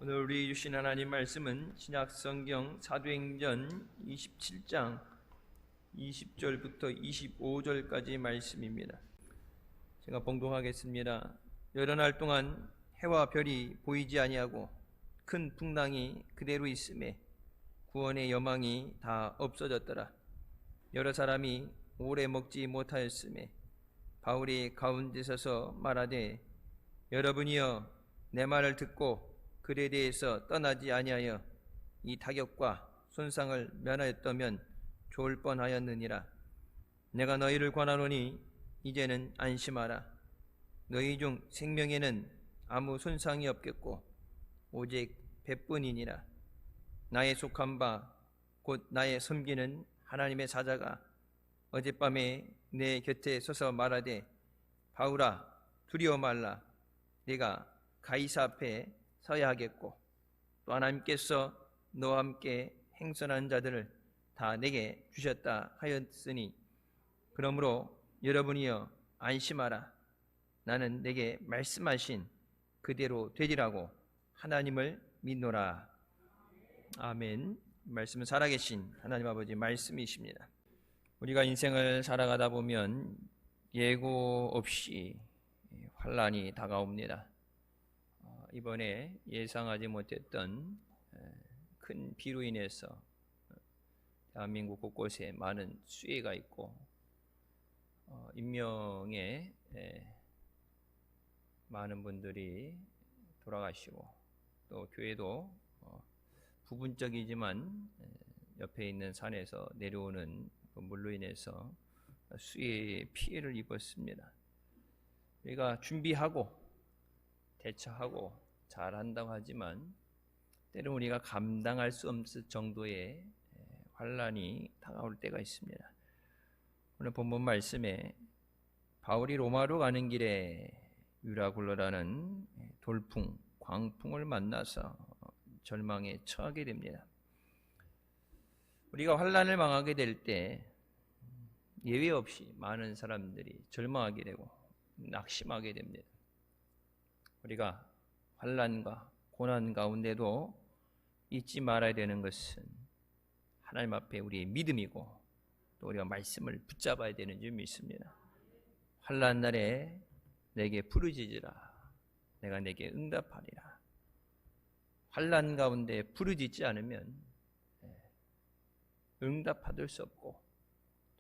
오늘 우리 주신 하나님 말씀은 신약 성경 사도행전 27장 20절부터 25절까지 말씀입니다. 제가 봉독하겠습니다. 여러 날 동안 해와 별이 보이지 아니하고 큰 풍랑이 그대로 있음에 구원의 여망이 다 없어졌더라. 여러 사람이 오래 먹지 못하였음에 바울이 가운데 서서 말하되, 여러분이여 내 말을 듣고 글에 대해서 떠나지 아니하여 이 타격과 손상을 면하였다면 좋을 뻔하였느니라. 내가 너희를 권하노니 이제는 안심하라. 너희 중 생명에는 아무 손상이 없겠고 오직 배뿐이니라. 나의 속한 바 곧 나의 섬기는 하나님의 사자가 어젯밤에 내 곁에 서서 말하되, 바울아 두려워 말라. 네가 가이사 앞에 서야 하겠고 또 하나님께서 너와 함께 행선한 자들을 다 내게 주셨다 하였으니, 그러므로 여러분이여 안심하라. 나는 내게 말씀하신 그대로 되리라고 하나님을 믿노라. 아멘. 말씀은 살아계신 하나님 아버지 말씀이십니다. 우리가 인생을 살아가다 보면 예고 없이 환난이 다가옵니다. 이번에 예상하지 못했던 큰 비로 인해서 대한민국 곳곳에 많은 수해가 있고 인명에 많은 분들이 돌아가시고 또 교회도 부분적이지만 옆에 있는 산에서 내려오는 물로 인해서 수해의 피해를 입었습니다. 우리가 준비하고 대처하고 잘한다고 하지만 때로는 우리가 감당할 수 없을 정도의 환난이 다가올 때가 있습니다. 오늘 본문 말씀에 바울이 로마로 가는 길에 유라굴로라는 돌풍, 광풍을 만나서 절망에 처하게 됩니다. 우리가 환난을 망하게 될 때 예외 없이 많은 사람들이 절망하게 되고 낙심하게 됩니다. 우리가 환난과 고난 가운데도 잊지 말아야 되는 것은 하나님 앞에 우리의 믿음이고 또 우리가 말씀을 붙잡아야 되는 줄 믿습니다. 환난 날에 내게 부르짖으라. 내가 내게 응답하리라. 환난 가운데 부르짖지 않으면 응답받을 수 없고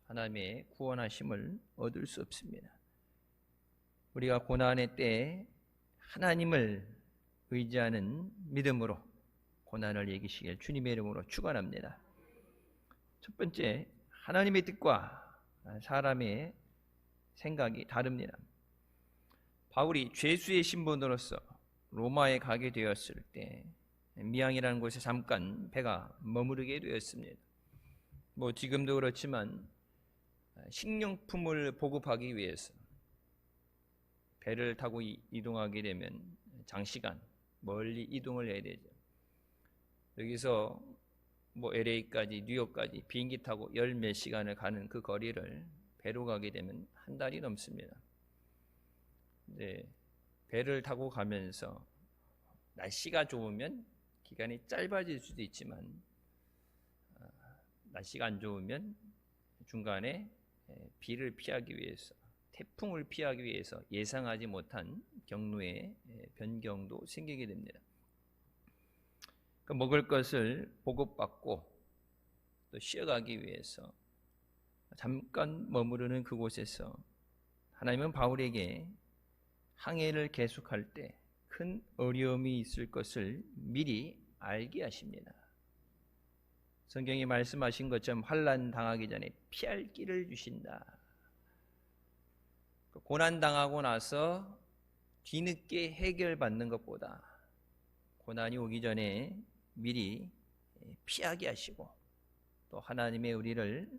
하나님의 구원하심을 얻을 수 없습니다. 우리가 고난의 때에 하나님을 의지하는 믿음으로 고난을 이기시길 주님의 이름으로 축원합니다. 첫 번째, 하나님의 뜻과 사람의 생각이 다릅니다. 바울이 죄수의 신분으로서 로마에 가게 되었을 때 미양이라는 곳에 잠깐 배가 머무르게 되었습니다. 지금도 그렇지만 식료품을 보급하기 위해서 배를 타고 이동하게 되면 장시간 멀리 이동을 해야 되죠. 여기서 LA까지 뉴욕까지 비행기 타고 열 몇 시간을 가는 그 거리를 배로 가게 되면 한 달이 넘습니다. 배를 타고 가면서 날씨가 좋으면 기간이 짧아질 수도 있지만 날씨가 안 좋으면 중간에 비를 피하기 위해서, 태풍을 피하기 위해서 예상하지 못한 경로의 변경도 생기게 됩니다. 먹을 것을 보급받고 또 쉬어가기 위해서 잠깐 머무르는 그곳에서 하나님은 바울에게 항해를 계속할 때 큰 어려움이 있을 것을 미리 알게 하십니다. 성경이 말씀하신 것처럼 환난 당하기 전에 피할 길을 주신다. 고난 당하고 나서 뒤늦게 해결받는 것보다 고난이 오기 전에 미리 피하게 하시고 또 하나님의 우리를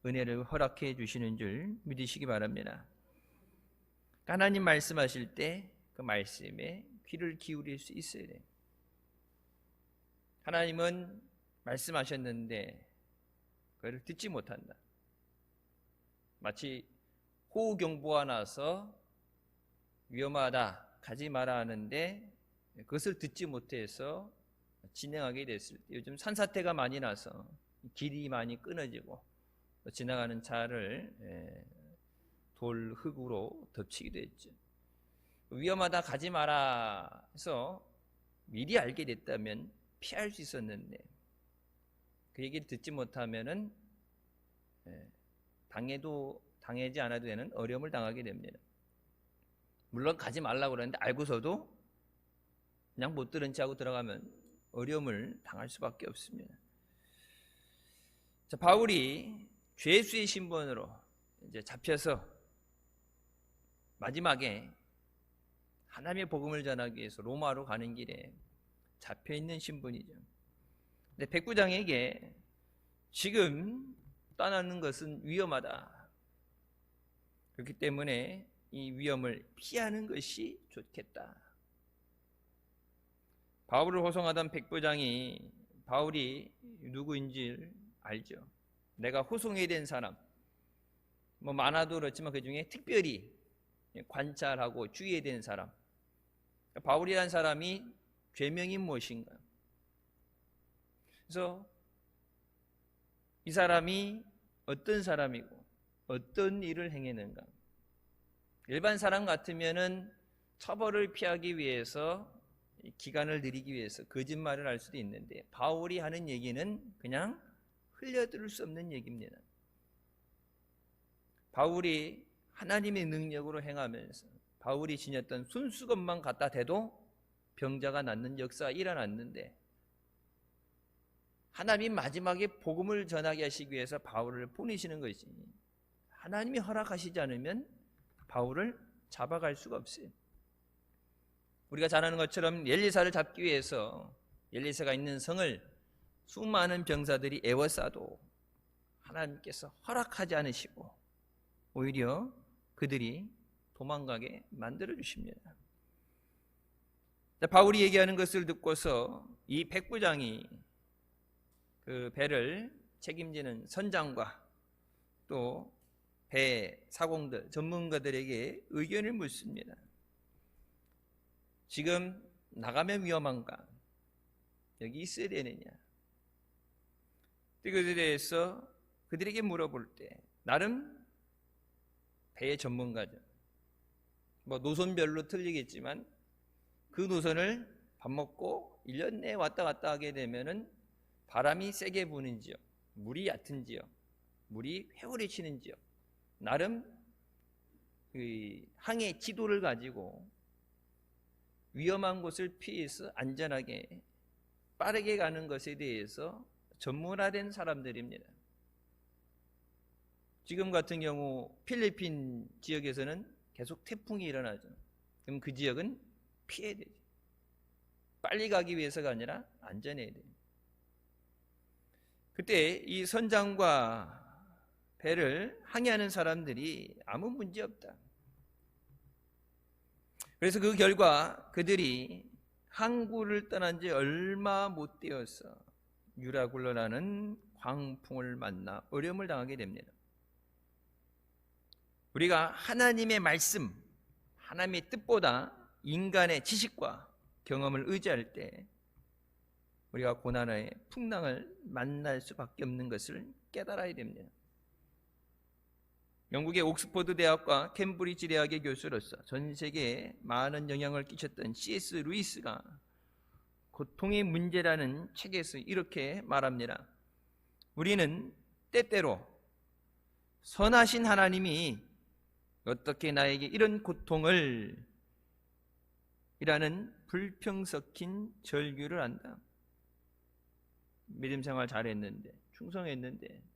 은혜를 허락해 주시는 줄 믿으시기 바랍니다. 하나님 말씀하실 때 그 말씀에 귀를 기울일 수 있어야 돼요. 하나님은 말씀하셨는데 그걸 듣지 못한다. 마치 호우경보가 나서 위험하다, 가지 마라 하는데 그것을 듣지 못해서 진행하게 됐을 때, 요즘 산사태가 많이 나서 길이 많이 끊어지고 지나가는 차를 돌, 흙으로 덮치기도 했죠. 위험하다 가지 마라 해서 미리 알게 됐다면 피할 수 있었는데, 그 얘기를 듣지 못하면은 당하지 않아도 되는 어려움을 당하게 됩니다. 물론 가지 말라고 그러는데 알고서도 그냥 못 들은 채 하고 들어가면 어려움을 당할 수밖에 없습니다. 자, 바울이 죄수의 신분으로 이제 잡혀서 마지막에 하나님의 복음을 전하기 위해서 로마로 가는 길에 잡혀 있는 신분이죠. 근데 백부장에게 지금 떠나는 것은 위험하다. 그렇기 때문에 이 위험을 피하는 것이 좋겠다. 바울을 호송하던 백부장이 바울이 누구인지 알죠. 내가 호송해야 된 사람, 뭐 많아도 그렇지만 그 중에 특별히 관찰하고 주의해야 되는 사람, 바울이라는 사람이 죄명이 무엇인가? 그래서 이 사람이 어떤 사람이고 어떤 일을 행했는가? 일반 사람 같으면은 처벌을 피하기 위해서, 기간을 늘리기 위해서 거짓말을 할 수도 있는데, 바울이 하는 얘기는 그냥 흘려들을 수 없는 얘기입니다. 바울이 하나님의 능력으로 행하면서 바울이 지녔던 손수건만 갖다 대도 병자가 낫는 역사가 일어났는데, 하나님이 마지막에 복음을 전하게 하시기 위해서 바울을 보내시는 것이지, 하나님이 허락하시지 않으면 바울을 잡아갈 수가 없어요. 우리가 잘 아는 것처럼 엘리사를 잡기 위해서 엘리사가 있는 성을 수많은 병사들이 에워싸도 하나님께서 허락하지 않으시고 오히려 그들이 도망가게 만들어 주십니다. 바울이 얘기하는 것을 듣고서 이 백부장이 그 배를 책임지는 선장과 또 배 사공들, 전문가들에게 의견을 묻습니다. 지금 나가면 위험한가? 여기 있어야 되느냐? 그것에 대해서 그들에게 물어볼 때 나름 배의 전문가죠. 뭐 노선별로 틀리겠지만 그 노선을 밥 먹고 1년 내에 왔다 갔다 하게 되면은 바람이 세게 부는 지역, 물이 얕은 지역, 물이 회오리 치는 지역, 나름 그 항해 지도를 가지고 위험한 곳을 피해서 안전하게 빠르게 가는 것에 대해서 전문화된 사람들입니다. 지금 같은 경우 필리핀 지역에서는 계속 태풍이 일어나죠. 그럼 그 지역은 피해야 되죠. 빨리 가기 위해서가 아니라 안전해야 돼요. 그때 이 선장과 배를 항해하는 사람들이 아무 문제 없다. 그래서 그 결과 그들이 항구를 떠난 지 얼마 못 되어서 유라굴러라는 광풍을 만나 어려움을 당하게 됩니다. 우리가 하나님의 말씀, 하나님의 뜻보다 인간의 지식과 경험을 의지할 때 우리가 고난의 풍랑을 만날 수밖에 없는 것을 깨달아야 됩니다. 영국의 옥스퍼드 대학과 캠브리지 대학의 교수로서 전 세계에 많은 영향을 끼쳤던 C.S. 루이스가 고통의 문제라는 책에서 이렇게 말합니다. 우리는 때때로 선하신 하나님이 어떻게 나에게 이런 고통을 이라는 불평 섞인 절규를 한다. 믿음 생활 잘했는데, 충성했는데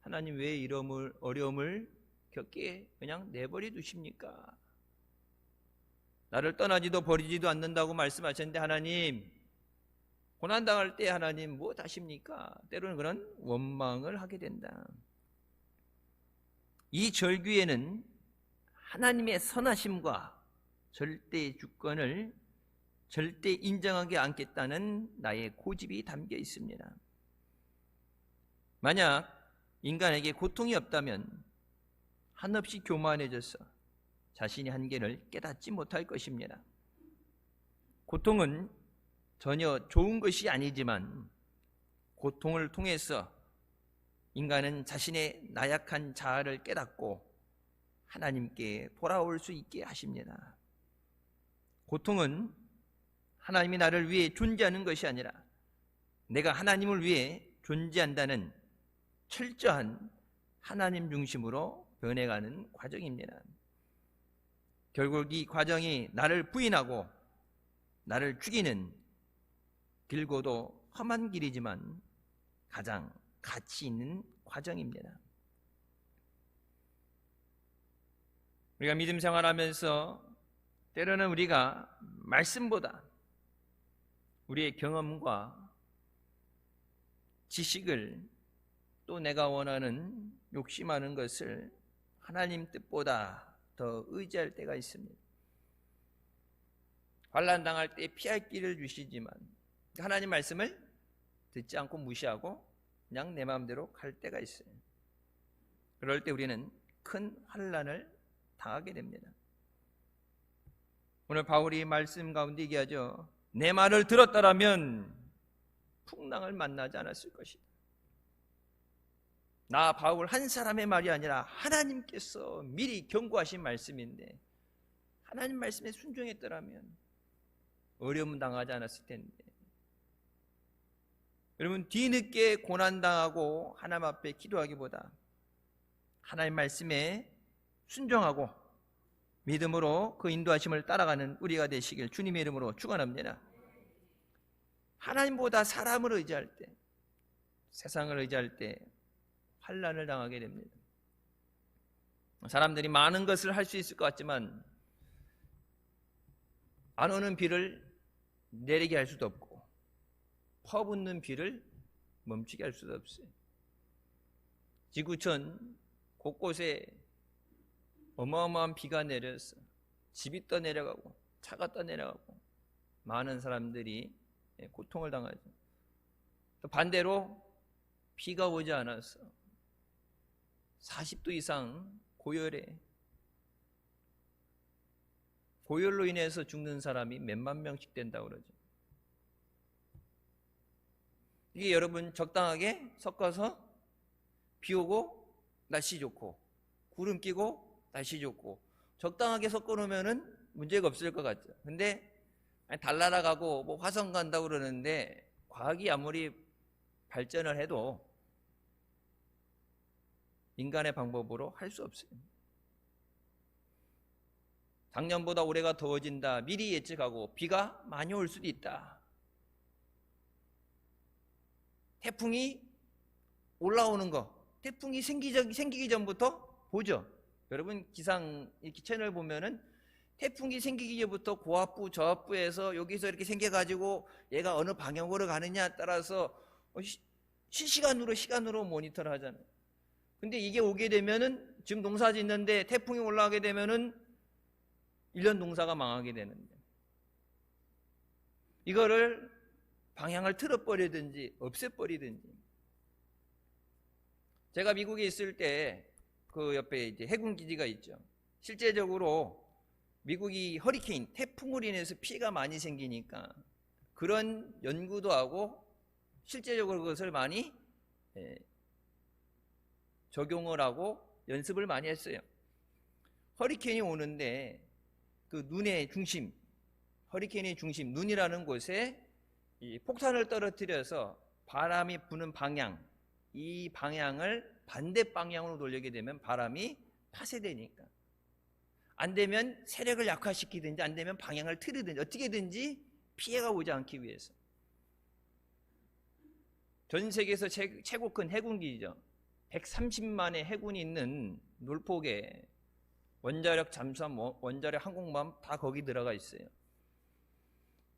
하나님 왜 이런 어려움을 겪게 그냥 내버려 두십니까? 나를 떠나지도 버리지도 않는다고 말씀하셨는데 하나님, 고난당할 때 하나님 무엇 하십니까? 때로는 그런 원망을 하게 된다. 이 절규에는 하나님의 선하심과 절대 주권을 절대 인정하지 않겠다는 나의 고집이 담겨 있습니다. 만약 인간에게 고통이 없다면 한없이 교만해져서 자신의 한계를 깨닫지 못할 것입니다. 고통은 전혀 좋은 것이 아니지만 고통을 통해서 인간은 자신의 나약한 자아를 깨닫고 하나님께 돌아올 수 있게 하십니다. 고통은 하나님이 나를 위해 존재하는 것이 아니라 내가 하나님을 위해 존재한다는 철저한 하나님 중심으로 변해가는 과정입니다. 결국 이 과정이 나를 부인하고 나를 죽이는 길고도 험한 길이지만 가장 가치 있는 과정입니다. 우리가 믿음 생활하면서 때로는 우리가 말씀보다 우리의 경험과 지식을 또 내가 원하는 욕심하는 것을 하나님 뜻보다 더 의지할 때가 있습니다. 환난 당할 때 피할 길을 주시지만 하나님 말씀을 듣지 않고 무시하고 그냥 내 마음대로 갈 때가 있어요. 그럴 때 우리는 큰 환난을 당하게 됩니다. 오늘 바울이 말씀 가운데 얘기하죠. 내 말을 들었더라면 풍랑을 만나지 않았을 것이다. 나 바울 한 사람의 말이 아니라 하나님께서 미리 경고하신 말씀인데 하나님 말씀에 순종했더라면 어려움 당하지 않았을 텐데. 여러분, 뒤늦게 고난당하고 하나님 앞에 기도하기보다 하나님 말씀에 순종하고 믿음으로 그 인도하심을 따라가는 우리가 되시길 주님의 이름으로 축원합니다. 하나님보다 사람을 의지할 때, 세상을 의지할 때 환난을 당하게 됩니다. 사람들이 많은 것을 할 수 있을 것 같지만 안 오는 비를 내리게 할 수도 없고 퍼붓는 비를 멈추게 할 수도 없어요. 지구촌 곳곳에 어마어마한 비가 내려서 집이 떠내려가고 차가 떠내려가고 많은 사람들이 고통을 당하죠. 또 반대로 비가 오지 않아서 40도 이상 고열로 인해서 죽는 사람이 몇만 명씩 된다고 그러죠. 이게 여러분 적당하게 섞어서 비 오고 날씨 좋고 구름 끼고 날씨 좋고 적당하게 섞어 놓으면은 문제가 없을 것 같죠. 근데 달나라 가고 뭐 화성 간다고 그러는데 과학이 아무리 발전을 해도 인간의 방법으로 할 수 없어요. 작년보다 올해가 더워진다. 미리 예측하고 비가 많이 올 수도 있다. 태풍이 올라오는 거, 태풍이 생기기 전부터 보죠. 여러분 기상 이렇게 채널 보면은 태풍이 생기기 전부터 고압부, 저압부에서 여기서 이렇게 생겨가지고 얘가 어느 방향으로 가느냐에 따라서 시간으로 모니터를 하잖아요. 근데 이게 오게 되면은 지금 농사 짓는데 태풍이 올라가게 되면은 1년 농사가 망하게 되는데 이거를 방향을 틀어버리든지 없애버리든지. 제가 미국에 있을 때 그 옆에 이제 해군 기지가 있죠. 실제적으로 미국이 허리케인, 태풍으로 인해서 피해가 많이 생기니까 그런 연구도 하고 실제적으로 그것을 많이 적용을 하고 연습을 많이 했어요. 허리케인이 오는데 그 눈의 중심, 허리케인의 중심, 눈이라는 곳에 이 폭탄을 떨어뜨려서 바람이 부는 방향, 이 방향을 반대 방향으로 돌리게 되면 바람이 파쇄되니까 안 되면 세력을 약화시키든지 안 되면 방향을 틀이든지 어떻게든지 피해가 오지 않기 위해서. 전 세계에서 최고 큰 해군기지죠. 130만의 해군이 있는 놀폭에 원자력 잠수함, 원자력 항공모함 다 거기 들어가 있어요.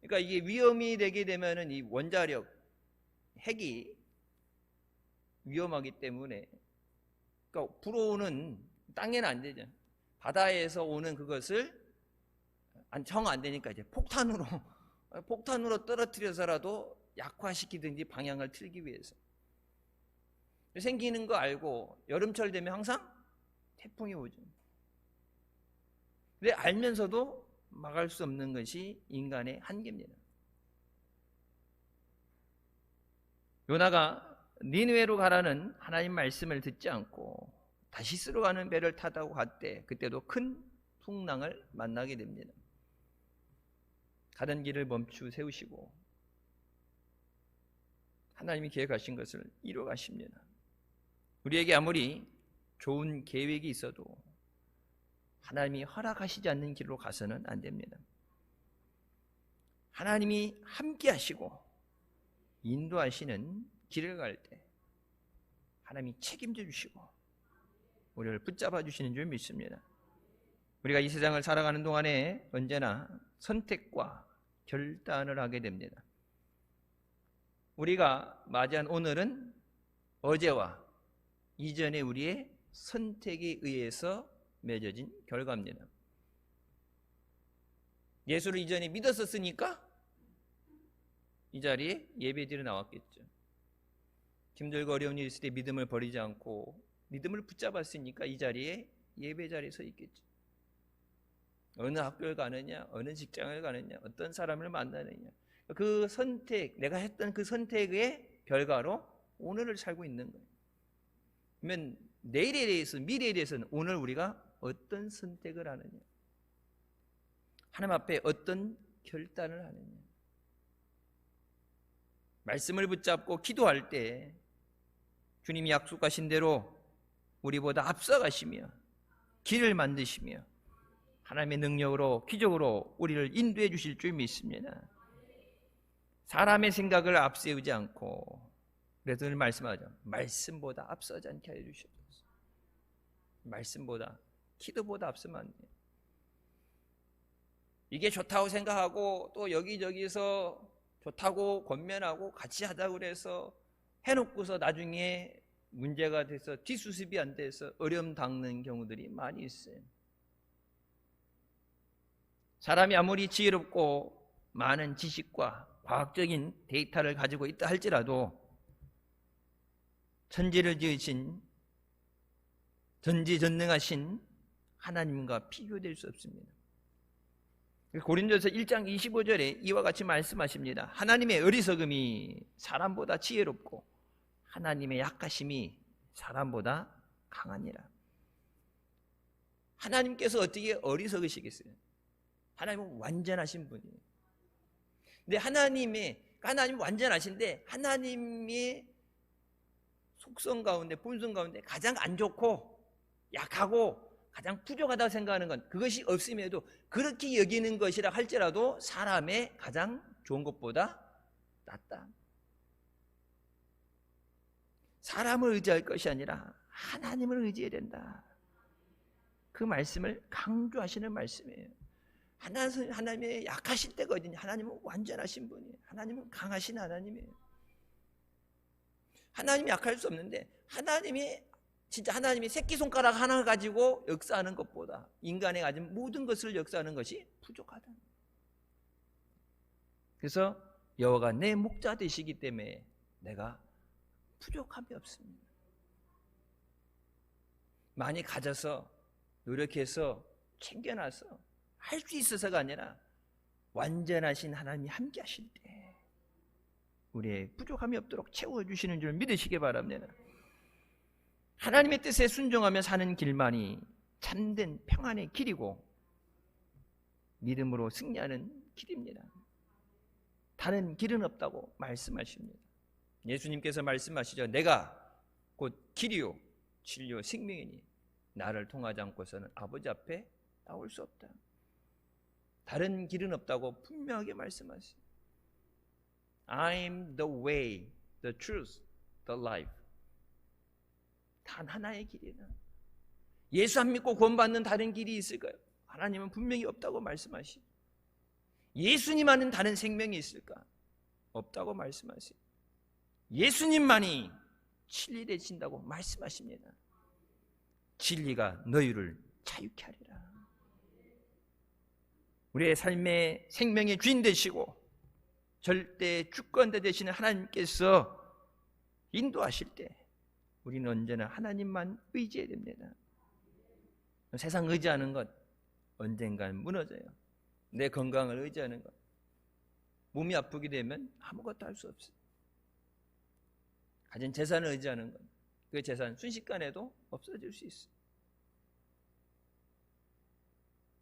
그러니까 이게 위험이 되게 되면은 이 원자력 핵이 위험하기 때문에 그러니까 불어오는 땅에는 안 되죠. 바다에서 오는 그것을 정 안 되니까 이제 폭탄으로 떨어뜨려서라도 약화시키든지 방향을 틀기 위해서 생기는 거 알고 여름철 되면 항상 태풍이 오죠. 근데 알면서도 막을 수 없는 것이 인간의 한계입니다. 요나가 니느웨로 가라는 하나님 말씀을 듣지 않고 다시스로 가는 배를 타다고 갔대. 그때도 큰 풍랑을 만나게 됩니다. 가던 길을 멈추 세우시고 하나님이 계획하신 것을 이루어 가십니다. 우리에게 아무리 좋은 계획이 있어도 하나님이 허락하시지 않는 길로 가서는 안 됩니다. 하나님이 함께 하시고 인도하시는 길을 갈 때 하나님이 책임져 주시고 우리를 붙잡아 주시는 줄 믿습니다. 우리가 이 세상을 살아가는 동안에 언제나 선택과 결단을 하게 됩니다. 우리가 맞이한 오늘은 어제와 이전의 우리의 선택에 의해서 맺어진 결과입니다. 예수를 이전에 믿었었으니까 이 자리에 예배드려 나왔겠죠. 힘들고 어려운 일 있을 때 믿음을 버리지 않고 믿음을 붙잡았으니까 이 자리에 예배 자리에 서 있겠죠. 어느 학교를 가느냐, 어느 직장을 가느냐, 어떤 사람을 만나느냐, 그 선택, 내가 했던 그 선택의 결과로 오늘을 살고 있는 거예요. 그러면 내일에 대해서, 미래에 대해서는 오늘 우리가 어떤 선택을 하느냐, 하나님 앞에 어떤 결단을 하느냐. 말씀을 붙잡고 기도할 때 주님이 약속하신 대로 우리보다 앞서가시며 길을 만드시며 하나님의 능력으로 기적으로 우리를 인도해 주실 줄 믿습니다. 사람의 생각을 앞세우지 않고, 그래서 늘 말씀하죠. 말씀보다 앞서지 않게 해 주시옵소서. 말씀보다, 기도보다 앞서면 안 돼요. 이게 좋다고 생각하고 또 여기저기서 좋다고 권면하고 같이 하자고 그래서 해놓고서 나중에 문제가 돼서 뒷수습이 안 돼서 어려움 당는 경우들이 많이 있어요. 사람이 아무리 지혜롭고 많은 지식과 과학적인 데이터를 가지고 있다 할지라도 천지를 지으신 전지전능하신 하나님과 비교될 수 없습니다. 고린도서 1장 25절에 이와 같이 말씀하십니다. 하나님의 어리석음이 사람보다 지혜롭고 하나님의 약하심이 사람보다 강하니라. 하나님께서 어떻게 어리석으시겠어요? 하나님은 완전하신 분이에요. 근데 하나님은 완전하신데 하나님의 속성 가운데, 본성 가운데 가장 안 좋고 약하고 가장 부족하다고 생각하는 건 그것이 없음에도 그렇게 여기는 것이라 할지라도 사람의 가장 좋은 것보다 낫다. 사람을 의지할 것이 아니라 하나님을 의지해야 된다. 그 말씀을 강조하시는 말씀이에요. 하나님의 약하실 때거든요. 하나님은 완전하신 분이에요. 하나님은 강하신 하나님이에요. 하나님이 약할 수 없는데 하나님이 새끼손가락 하나 가지고 역사하는 것보다 인간이 가진 모든 것을 역사하는 것이 부족하다. 그래서 여호와가 내 목자 되시기 때문에 내가 부족함이 없습니다. 많이 가져서 노력해서 챙겨놔서 할 수 있어서가 아니라 완전하신 하나님이 함께 하실 때 우리의 부족함이 없도록 채워주시는 줄 믿으시기 바랍니다. 하나님의 뜻에 순종하며 사는 길만이 참된 평안의 길이고 믿음으로 승리하는 길입니다. 다른 길은 없다고 말씀하십니다. 예수님께서 말씀하시죠. 내가 곧 길이요 진리요 생명이니 나를 통하지 않고서는 아버지 앞에 나올 수 없다. 다른 길은 없다고 분명하게 말씀하시죠. I'm the way, the truth, the life. 단 하나의 길이다. 예수 안 믿고 구원받는 다른 길이 있을까요? 하나님은 분명히 없다고 말씀하시죠. 예수님만은 다른 생명이 있을까? 없다고 말씀하시죠. 예수님만이 진리 되신다고 말씀하십니다. 진리가 너희를 자유케 하리라. 우리의 삶의 생명의 주인 되시고 절대 주권자 되시는 하나님께서 인도하실 때 우리는 언제나 하나님만 의지해야 됩니다. 세상 의지하는 것 언젠간 무너져요. 내 건강을 의지하는 것. 몸이 아프게 되면 아무것도 할 수 없어요. 가진 재산을 의지하는 것. 그 재산 순식간에도 없어질 수 있어요.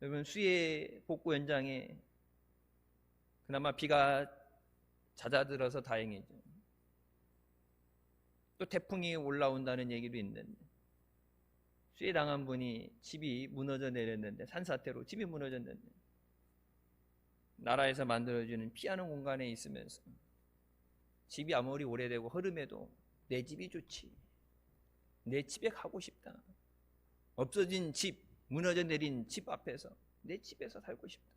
여러분, 수해 복구 현장에 그나마 비가 잦아들어서 다행이죠. 또 태풍이 올라온다는 얘기도 있는데, 수해 당한 분이 집이 무너져 내렸는데, 산사태로 집이 무너졌는데, 나라에서 만들어주는 피하는 공간에 있으면서 집이 아무리 오래되고 흐름해도 내 집이 좋지, 내 집에 가고 싶다, 없어진 집, 무너져 내린 집 앞에서 내 집에서 살고 싶다.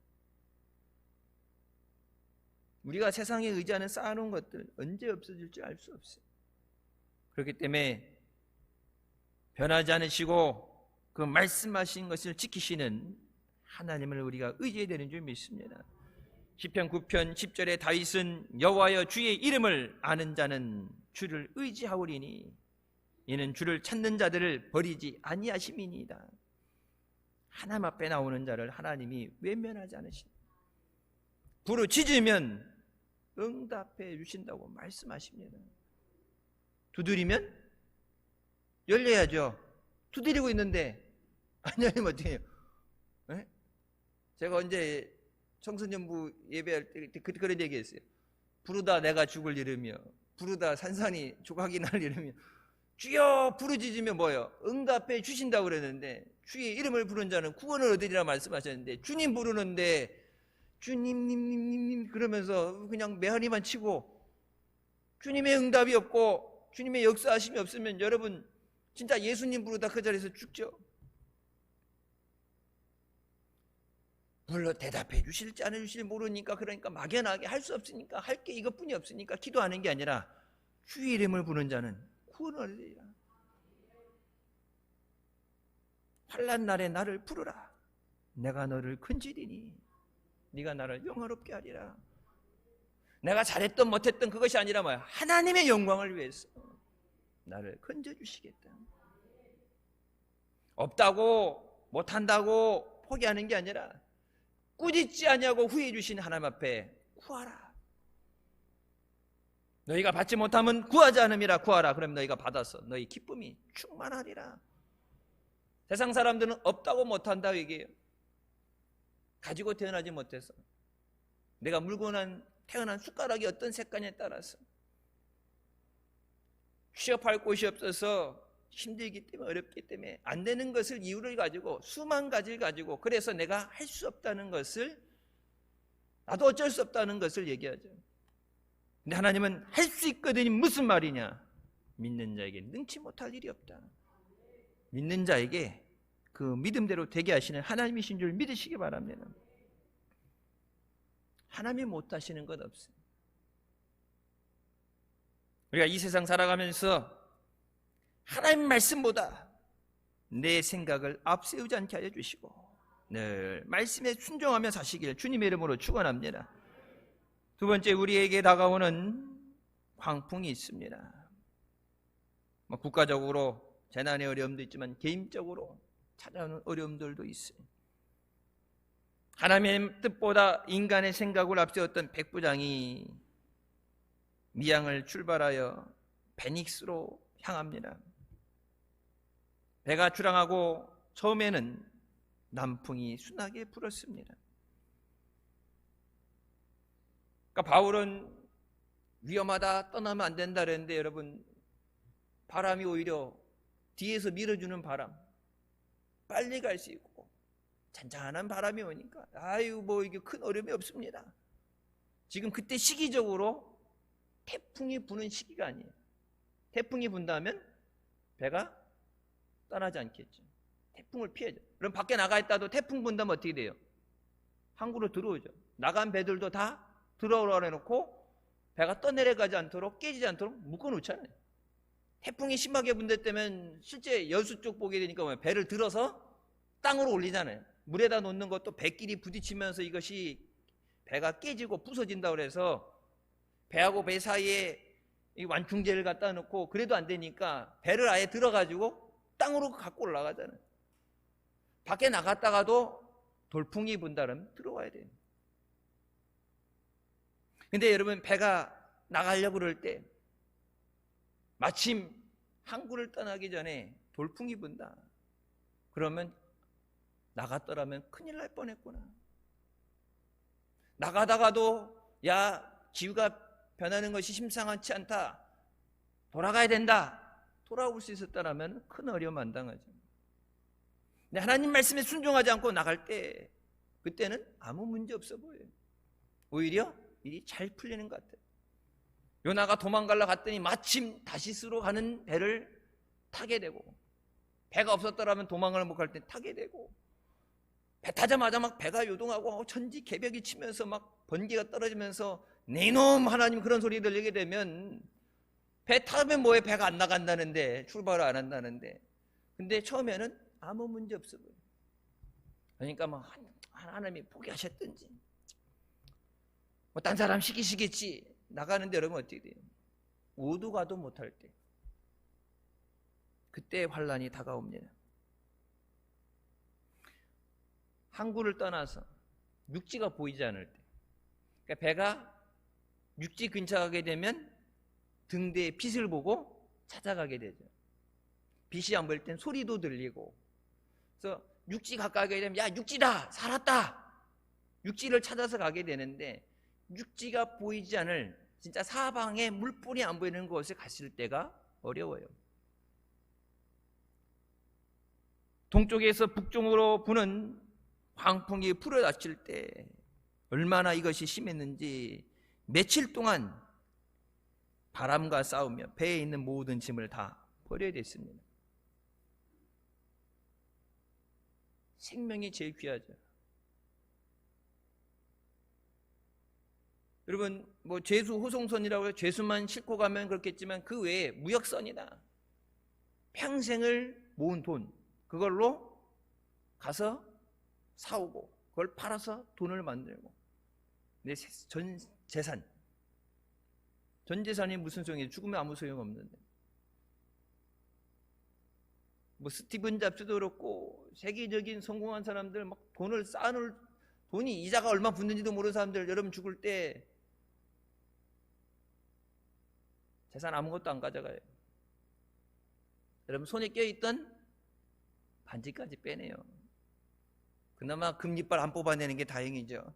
우리가 세상에 의지하는 쌓아놓은 것들 언제 없어질지 알 수 없어요. 그렇기 때문에 변하지 않으시고 그 말씀하신 것을 지키시는 하나님을 우리가 의지해야 되는 줄 믿습니다. 시편 9편 10절에 다윗은 여호와여 주의 이름을 아는 자는 주를 의지하오리니 이는 주를 찾는 자들을 버리지 아니하심이니이다. 하나님 앞에 나오는 자를 하나님이 외면하지 않으십니다. 부르짖으면 응답해 주신다고 말씀하십니다. 두드리면 열려야죠. 두드리고 있는데 안 열리면 어떻게 해요? 네? 제가 언제 청소년부 예배할 때 그런 얘기했어요. 부르다 내가 죽을 이르며 부르다 산산이 조각이 날 이르며 주여 부르짖으면 뭐예요? 응답해 주신다고 그랬는데, 주의 이름을 부른 자는 구원을 얻으리라 말씀하셨는데, 주님 부르는데 주님 그러면서 그냥 메아리만 치고 주님의 응답이 없고 주님의 역사하심이 없으면 여러분 진짜 예수님 부르다 그 자리에서 죽죠. 물론 대답해 주실지 안 해주실지 모르니까, 그러니까 막연하게 할 수 없으니까, 할 게 이것뿐이 없으니까 기도하는 게 아니라 주의 이름을 부르는 자는 구원을 얻으리라. 환난 날에 나를 부르라. 내가 너를 건지리니 네가 나를 영화롭게 하리라. 내가 잘했던 못했던 그것이 아니라 뭐야? 하나님의 영광을 위해서 나를 건져주시겠다. 없다고 못한다고 포기하는 게 아니라 꾸짖지 아니하고 후회해 주신 하나님 앞에 구하라. 너희가 받지 못하면 구하지 않음이라. 구하라. 그럼 너희가 받아서 너희 기쁨이 충만하리라. 세상 사람들은 없다고 못한다고 얘기해요. 가지고 태어나지 못해서, 내가 물고 태어난 숟가락이 어떤 색깔에 따라서, 취업할 곳이 없어서 힘들기 때문에, 어렵기 때문에 안 되는 것을 이유를 가지고 수만 가지를 가지고, 그래서 내가 할 수 없다는 것을, 나도 어쩔 수 없다는 것을 얘기하죠. 근데 하나님은 할 수 있거든이 무슨 말이냐? 믿는 자에게 능치 못할 일이 없다. 믿는 자에게 그 믿음대로 되게 하시는 하나님이신 줄 믿으시기 바랍니다. 하나님이 못하시는 것 없어요. 우리가 이 세상 살아가면서 하나님 말씀보다 내 생각을 앞세우지 않게 하여 주시고 늘 말씀에 순종하며 사시길 주님의 이름으로 축원합니다. 두 번째, 우리에게 다가오는 광풍이 있습니다. 국가적으로 재난의 어려움도 있지만 개인적으로 찾아오는 어려움들도 있어요. 하나님의 뜻보다 인간의 생각을 앞세웠던 백부장이 미양을 출발하여 베닉스로 향합니다. 배가 출항하고 처음에는 남풍이 순하게 불었습니다. 그러니까 바울은 위험하다, 떠나면 안 된다 그랬는데, 여러분, 바람이 오히려 뒤에서 밀어주는 바람, 빨리 갈 수 있고 잔잔한 바람이 오니까 이게 큰 어려움이 없습니다. 지금 그때 시기적으로 태풍이 부는 시기가 아니에요. 태풍이 분다면 배가 떠나지 않겠죠. 태풍을 피해죠. 그럼 밖에 나가 있다도 태풍 분다면 어떻게 돼요? 항구로 들어오죠. 나간 배들도 다 들어오라 해놓고 배가 떠내려가지 않도록, 깨지지 않도록 묶어놓잖아요. 태풍이 심하게 분댔다면 실제 여수 쪽 보게 되니까 배를 들어서 땅으로 올리잖아요. 물에다 놓는 것도 배끼리 부딪히면서 이것이 배가 깨지고 부서진다고 해서 배하고 배 사이에 이 완충제를 갖다 놓고 그래도 안 되니까 배를 아예 들어가지고 땅으로 갖고 올라가잖아요. 밖에 나갔다가도 돌풍이 분다면 들어와야 돼요. 근데 여러분, 배가 나가려고 그럴 때 마침 항구를 떠나기 전에 돌풍이 분다. 그러면 나갔더라면 큰일 날 뻔했구나. 나가다가도 야, 기후가 변하는 것이 심상치 않다, 돌아가야 된다, 돌아올 수 있었다라면 큰 어려움 안 당하죠. 근데 하나님 말씀에 순종하지 않고 나갈 때, 그때는 아무 문제 없어 보여요. 오히려 일이 잘 풀리는 것 같아요. 요나가 도망가려 갔더니 마침 다시스로 가는 배를 타게 되고, 배가 없었더라면 도망을 못 갈 때 타게 되고, 배 타자마자 막 배가 요동하고 천지 개벽이 치면서 막 번개가 떨어지면서 네 놈 하나님 그런 소리 들리게 되면, 배 타면 뭐해, 배가 안 나간다는데, 출발을 안 한다는데. 근데 처음에는 아무 문제 없어 보여요. 그러니까 뭐 하나님이 포기하셨든지 뭐 딴 사람 시키시겠지. 나가는데 여러분 어떻게 돼요? 오도 가도 못할 때, 그때 환란이 다가옵니다. 항구를 떠나서 육지가 보이지 않을 때, 그러니까 배가 육지 근처가게 되면 등대에 빛을 보고 찾아가게 되죠. 빛이 안 보일 땐 소리도 들리고, 그래서 육지 가까이 가게 되면 야, 육지다, 살았다, 육지를 찾아서 가게 되는데, 육지가 보이지 않을 진짜 사방에 물불이 안 보이는 곳에 갔을 때가 어려워요. 동쪽에서 북쪽으로 부는 광풍이 불어닥칠 때 얼마나 이것이 심했는지 며칠 동안 바람과 싸우며 배에 있는 모든 짐을 다 버려야 됐습니다. 생명이 제일 귀하죠. 여러분, 뭐 죄수 호송선이라고 해서 죄수만 싣고 가면 그렇겠지만 그 외에 무역선이다. 평생을 모은 돈, 그걸로 가서 사오고 그걸 팔아서 돈을 만들고, 내 전 재산, 전 재산이 무슨 소용이에요? 죽으면 아무 소용 없는데. 뭐 스티븐 잡스도 그렇고 세계적인 성공한 사람들 막 돈을 쌓아놓을, 돈이 이자가 얼마 붙는지도 모르는 사람들, 여러분 죽을 때 재산 아무것도 안 가져가요. 여러분 손에 껴있던 반지까지 빼내요. 그나마 금리빨 안 뽑아내는 게 다행이죠.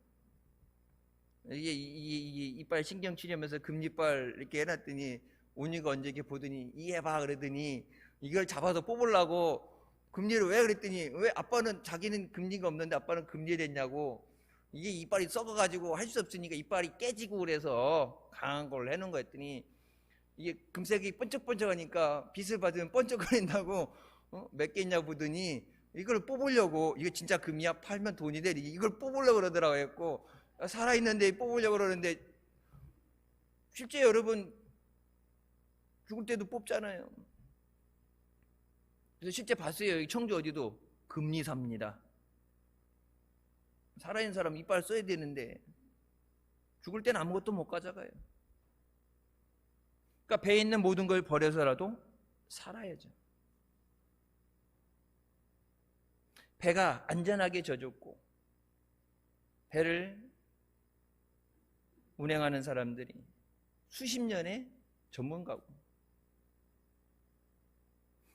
이게 이빨 신경 치료면서 금리빨 이렇게 해놨더니 온이가 언제 이렇게 보더니 이해봐 그러더니, 이걸 잡아서 뽑으려고 금리를 왜 그랬더니, 왜 아빠는, 자기는 금리가 없는데 아빠는 금리 됐냐고. 이게 이빨이 썩어가지고 할 수 없으니까 이빨이 깨지고 그래서 강한 걸 해놓은 거였더니, 이게 금색이 번쩍번쩍하니까 빛을 받으면 번쩍거린다고 몇 개 있냐고 보더니, 이걸 뽑으려고, 이거 진짜 금이야, 팔면 돈이 돼, 이걸 뽑으려고 그러더라고. 했고, 살아있는데 뽑으려고 그러는데, 실제 여러분 죽을 때도 뽑잖아요. 그래서 실제 봤어요. 여기 청주 어디도 금리 삽니다. 살아있는 사람 이빨 써야 되는데 죽을 때는 아무것도 못 가져가요. 그러니까 배에 있는 모든 걸 버려서라도 살아야죠. 배가 안전하게 젖었고 배를 운행하는 사람들이 수십 년의 전문가고,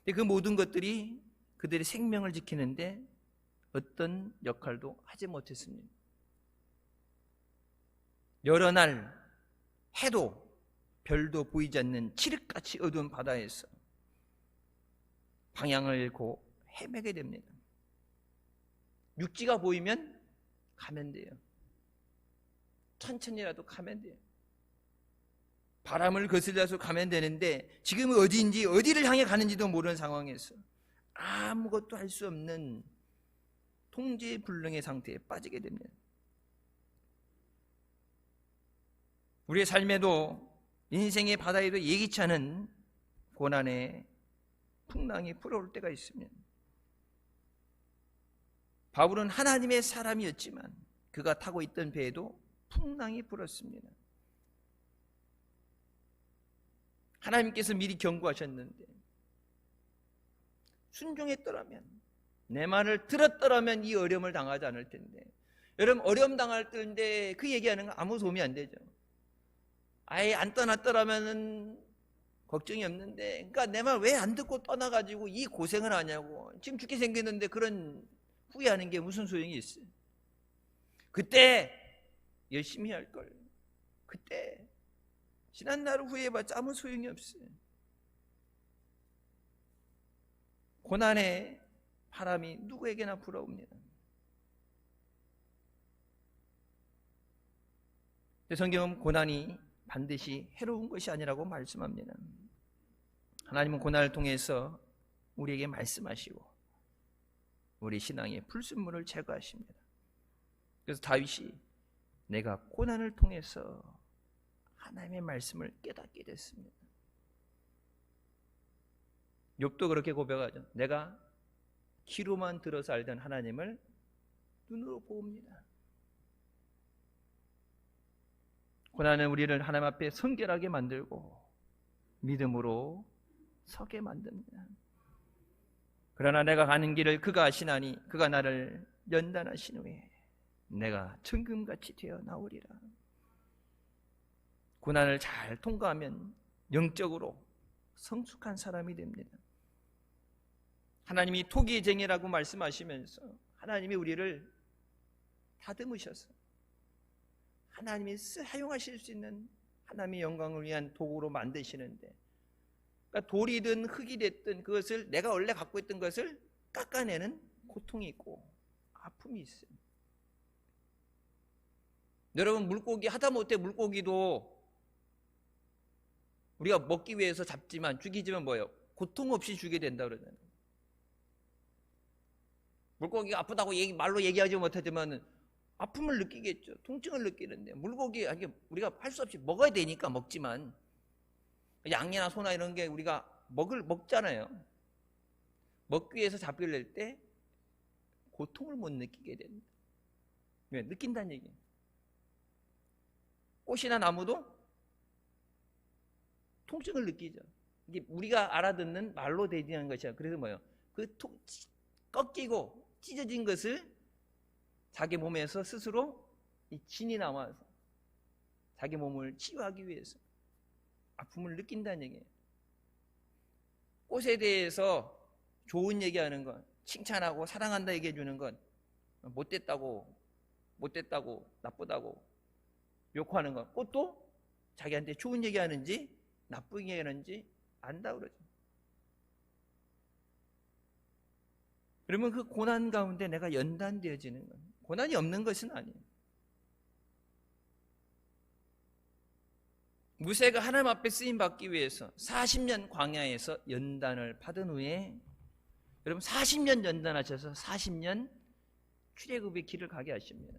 근데 그 모든 것들이 그들의 생명을 지키는데 어떤 역할도 하지 못했습니다. 여러 날 해도 별도 보이지 않는 칠흑같이 어두운 바다에서 방향을 잃고 헤매게 됩니다. 육지가 보이면 가면 돼요. 천천히라도 가면 돼요. 바람을 거슬려서 가면 되는데 지금 어디인지, 어디를 향해 가는지도 모르는 상황에서 아무것도 할 수 없는 통제불능의 상태에 빠지게 됩니다. 우리의 삶에도, 인생의 바다에도 예기치 않은 고난의 풍랑이 불어올 때가 있습니다. 바울은 하나님의 사람이었지만 그가 타고 있던 배에도 풍랑이 불었습니다. 하나님께서 미리 경고하셨는데 순종했더라면, 내 말을 들었더라면 이 어려움을 당하지 않을 텐데. 여러분, 어려움 당할 때인데 그 얘기하는 거 아무 도움이 안 되죠. 아예 안 떠났더라면은 걱정이 없는데, 그러니까 내 말 왜 안 듣고 떠나가지고 이 고생을 하냐고. 지금 죽게 생겼는데 그런 후회하는 게 무슨 소용이 있어요? 그때 열심히 할 걸. 그때 지난 날을 후회해봤자 아무 소용이 없어요. 고난의 바람이 누구에게나 불어옵니다. 성경은 고난이 반드시 해로운 것이 아니라고 말씀합니다. 하나님은 고난을 통해서 우리에게 말씀하시고 우리 신앙의 불순물을 제거하십니다. 그래서 다윗이 내가 고난을 통해서 하나님의 말씀을 깨닫게 됐습니다. 욥도 그렇게 고백하죠. 내가 귀로만 들어서 알던 하나님을 눈으로 보옵니다. 고난은 우리를 하나님 앞에 성결하게 만들고 믿음으로 서게 만듭니다. 그러나 내가 가는 길을 그가 아시나니 그가 나를 연단하신 후에 내가 천금같이 되어 나오리라. 고난을 잘 통과하면 영적으로 성숙한 사람이 됩니다. 하나님이 토기쟁이라고 말씀하시면서 하나님이 우리를 다듬으셔서 하나님이 사용하실 수 있는 하나님의 영광을 위한 도구로 만드시는데, 그러니까 돌이든 흙이 됐든 그것을 내가 원래 갖고 있던 것을 깎아내는 고통이 있고 아픔이 있어요. 여러분, 물고기 하다못해 물고기도 우리가 먹기 위해서 잡지만 죽이지만 뭐예요? 고통 없이 죽게 된다 그러잖아요. 물고기가 아프다고 말로 얘기하지 못하지만 아픔을 느끼겠죠. 통증을 느끼는데 물고기 우리가 할 수 없이 먹어야 되니까 먹지만 양이나 소나 이런 게 우리가 먹잖아요. 먹기 위해서 잡기를 낼 때 고통을 못 느끼게 됩니다. 왜? 느낀다는 얘기예요. 꽃이나 나무도 통증을 느끼죠. 이게 우리가 알아듣는 말로 되지 않은 것이야. 그래서 뭐예요? 꺾이고 찢어진 것을 자기 몸에서 스스로 이 진이 나와서 자기 몸을 치유하기 위해서 아픔을 느낀다는 얘기예요. 꽃에 대해서 좋은 얘기하는 건, 칭찬하고 사랑한다 얘기해 주는 건, 못됐다고 나쁘다고 욕하는 건, 꽃도 자기한테 좋은 얘기하는지 나쁜 얘기하는지 안다 그러죠. 그러면 그 고난 가운데 내가 연단되어지는 건, 고난이 없는 것은 아니에요. 무새가 하나님 앞에 쓰임받기 위해서 40년 광야에서 연단을 받은 후에, 여러분 40년 연단하셔서 40년 출애굽의 길을 가게 하십니다.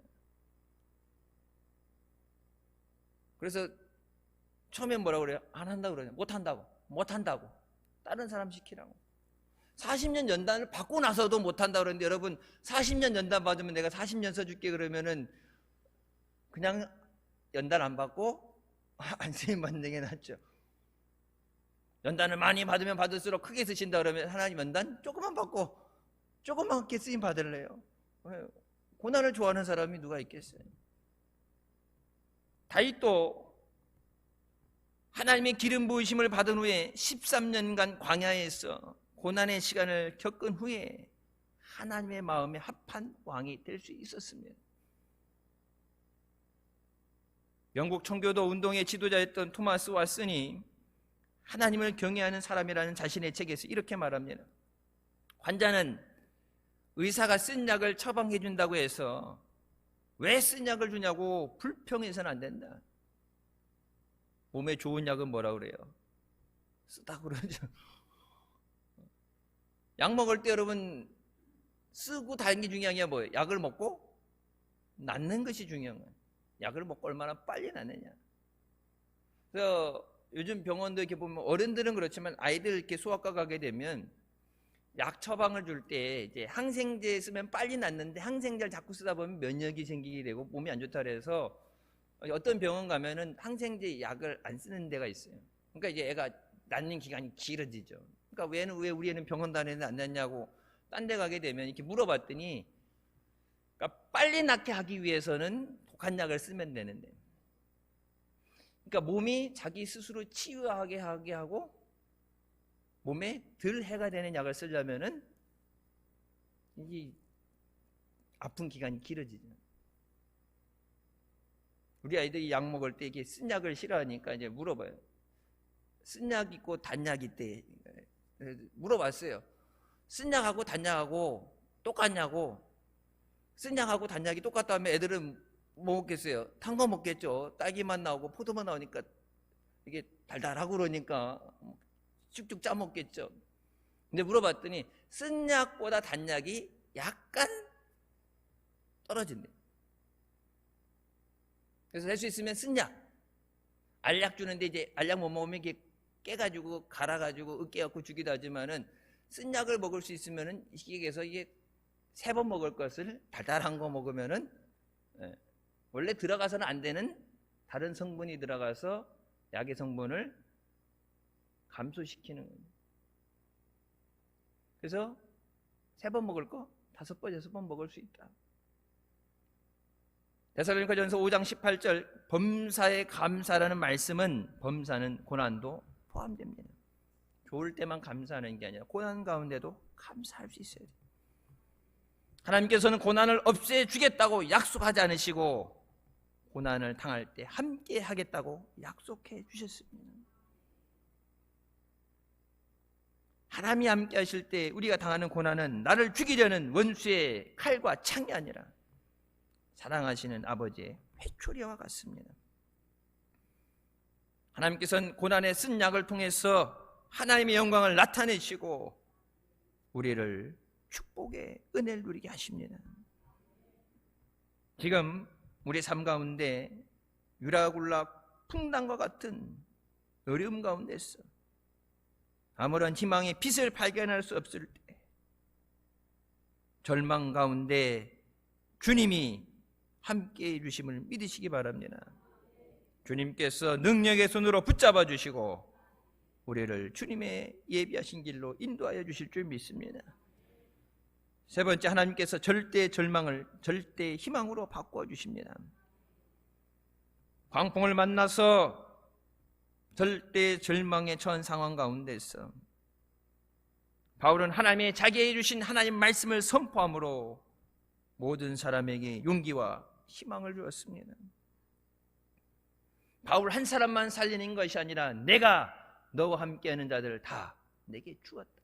그래서 처음엔 뭐라고 그래요? 안 한다고 그러죠. 못한다고 다른 사람 시키라고. 40년 연단을 받고 나서도 못한다고 그러는데, 여러분 40년 연단 받으면 내가 40년 써줄게 그러면은 그냥 연단 안 받고 안 쓰임 받는 게 낫죠. 연단을 많이 받으면 받을수록 크게 쓰신다 그러면 하나님 연단 조금만 받고 조금만게 쓰임 받을래요. 고난을 좋아하는 사람이 누가 있겠어요? 다윗도 하나님의 기름 부으심을 받은 후에 13년간 광야에서 고난의 시간을 겪은 후에 하나님의 마음에 합한 왕이 될 수 있었습니다. 영국 청교도 운동의 지도자였던 토마스 왓슨이 하나님을 경외하는 사람이라는 자신의 책에서 이렇게 말합니다. 환자는 의사가 쓴 약을 처방해 준다고 해서 왜 쓴 약을 주냐고 불평해서는 안 된다. 몸에 좋은 약은 뭐라고 그래요? 쓰다고 그러죠. 약 먹을 때 여러분 쓰고 다른 게 중요한 게 뭐예요? 약을 먹고 낫는 것이 중요한 거예요. 약을 먹고 얼마나 빨리 낫느냐. 그래서 요즘 병원도 이렇게 보면 어른들은 그렇지만 아이들 이렇게 소아과 가게 되면 약 처방을 줄 때 이제 항생제 쓰면 빨리 낫는데 항생제를 자꾸 쓰다 보면 면역이 생기게 되고 몸이 안 좋다 그래서 어떤 병원 가면은 항생제 약을 안 쓰는 데가 있어요. 그러니까 이제 애가 낫는 기간이 길어지죠. 그러니까 왜 우리 애는 병원 다니는데 안 낫냐고 딴 데 가게 되면 이렇게 물어봤더니, 그러니까 빨리 낫게 하기 위해서는 독한 약을 쓰면 되는데 그러니까 몸이 자기 스스로 치유하게 하게 하고 몸에 덜 해가 되는 약을 쓰려면은 이 아픈 기간이 길어지죠. 우리 아이들이 약 먹을 때 이게 쓴 약을 싫어하니까 이제 물어봐요. 쓴 약 있고 단약 있대. 물어봤어요. 쓴 약하고 단약하고 똑같냐고. 쓴 약하고 단약이 똑같다면 애들은 뭐 먹겠어요? 탄 거 먹겠죠. 딸기만 나오고 포도만 나오니까 이게 달달하고 그러니까 쭉쭉 짜 먹겠죠. 근데 물어봤더니 쓴 약보다 단약이 약간 떨어진대. 그래서 할 수 있으면 쓴 약, 알약 주는데 이제 알약 못 먹으면 이게 깨가지고 갈아가지고 으깨갖고 주기도 하지만은 쓴 약을 먹을 수 있으면은 이게서 이게 3번 먹을 것을 달달한 거 먹으면은 원래 들어가서는 안 되는 다른 성분이 들어가서 약의 성분을 감소시키는 거예요. 그래서 3번 먹을 거 5번, 6번 먹을 수 있다. 데살로니가전서 5장 18절 범사에 감사라는 말씀은 범사는 고난도 포함됩니다. 좋을 때만 감사하는 게 아니라 고난 가운데도 감사할 수 있어야 돼요. 하나님께서는 고난을 없애주겠다고 약속하지 않으시고 고난을 당할 때 함께 하겠다고 약속해 주셨습니다. 하나님이 함께 하실 때 우리가 당하는 고난은 나를 죽이려는 원수의 칼과 창이 아니라 사랑하시는 아버지의 회초리와 같습니다. 하나님께서는 고난에 쓴 약을 통해서 하나님의 영광을 나타내시고 우리를 축복의 은혜를 누리게 하십니다. 지금 우리 삶 가운데 유라굴락 풍랑과 같은 어려움 가운데서 아무런 희망의 빛을 발견할 수 없을 때 절망 가운데 주님이 함께해 주심을 믿으시기 바랍니다. 주님께서 능력의 손으로 붙잡아 주시고 우리를 주님의 예비하신 길로 인도하여 주실 줄 믿습니다. 세 번째, 하나님께서 절대 절망을 절대 희망으로 바꿔 주십니다. 광풍을 만나서 절대 절망에 처한 상황 가운데서 바울은 하나님의 자기에 주신 하나님 말씀을 선포함으로 모든 사람에게 용기와 희망을 주었습니다. 바울 한 사람만 살리는 것이 아니라 내가 너와 함께하는 자들을 다 내게 주었다.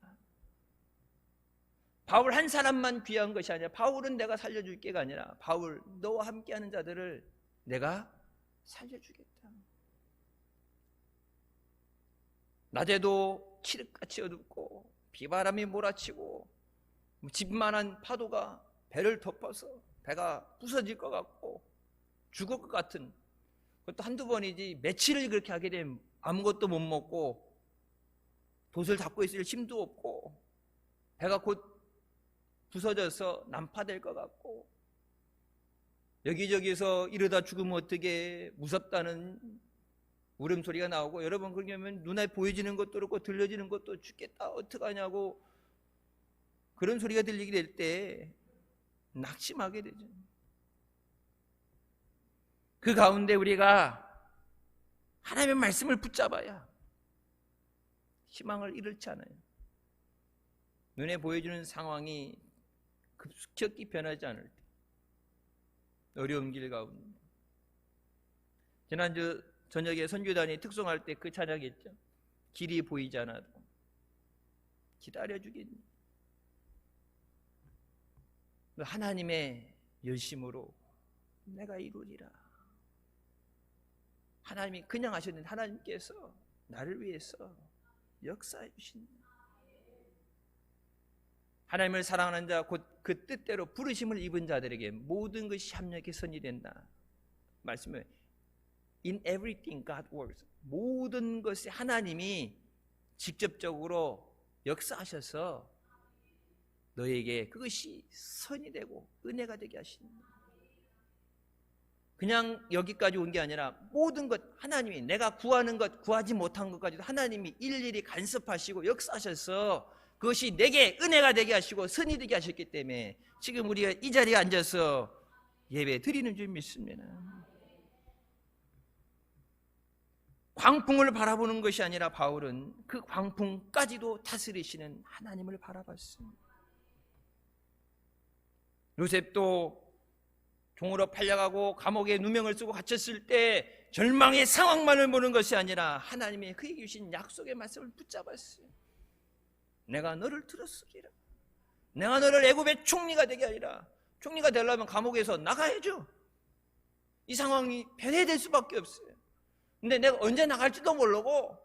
바울 한 사람만 귀한 것이 아니라 바울은 내가 살려줄 게가 아니라 바울 너와 함께하는 자들을 내가 살려주겠다. 낮에도 칠흑같이 어둡고 비바람이 몰아치고 집만한 파도가 배를 덮어서 배가 부서질 것 같고 죽을 것 같은, 그것도 한두 번이지 며칠을 그렇게 하게 되면 아무것도 못 먹고 돛을 잡고 있을 힘도 없고 배가 곧 부서져서 난파될 것 같고 여기저기서 이러다 죽으면 어떻게 무섭다는 울음소리가 나오고, 여러분 그러면 눈에 보여지는 것도 그렇고 들려지는 것도 죽겠다 어떡하냐고 그런 소리가 들리게 될 때 낙심하게 되죠. 그 가운데 우리가 하나님의 말씀을 붙잡아야 희망을 잃지 않아요. 눈에 보여주는 상황이 급격히 변하지 않을 때, 어려운 길 가운데. 지난주 저녁에 선교단이 특송할 때 그 찬양이 있죠. 길이 보이지 않아도 기다려주겠니? 하나님의 열심으로 내가 이루리라. 하나님이 그냥 하셨는데 하나님께서 나를 위해서 역사해 주신다. 하나님을 사랑하는 자 곧 그 뜻대로 부르심을 입은 자들에게 모든 것이 합력해 선이 된다. 말씀을 In everything God works. 모든 것이 하나님이 직접적으로 역사하셔서 너에게 그것이 선이 되고 은혜가 되게 하신다. 그냥 여기까지 온 게 아니라 모든 것 하나님이, 내가 구하는 것 구하지 못한 것까지도 하나님이 일일이 간섭하시고 역사하셔서 그것이 내게 은혜가 되게 하시고 선이 되게 하셨기 때문에 지금 우리가 이 자리에 앉아서 예배 드리는 줄 믿습니다. 광풍을 바라보는 것이 아니라 바울은 그 광풍까지도 다스리시는 하나님을 바라봤습니다. 요셉도 종으로 팔려가고 감옥에 누명을 쓰고 갇혔을 때 절망의 상황만을 보는 것이 아니라 하나님의 그에게 주신 약속의 말씀을 붙잡았어요. 내가 너를 들었으리라. 내가 너를 애굽의 총리가 되게 하리라. 총리가 되려면 감옥에서 나가야죠. 이 상황이 변해될 수밖에 없어요. 근데 내가 언제 나갈지도 모르고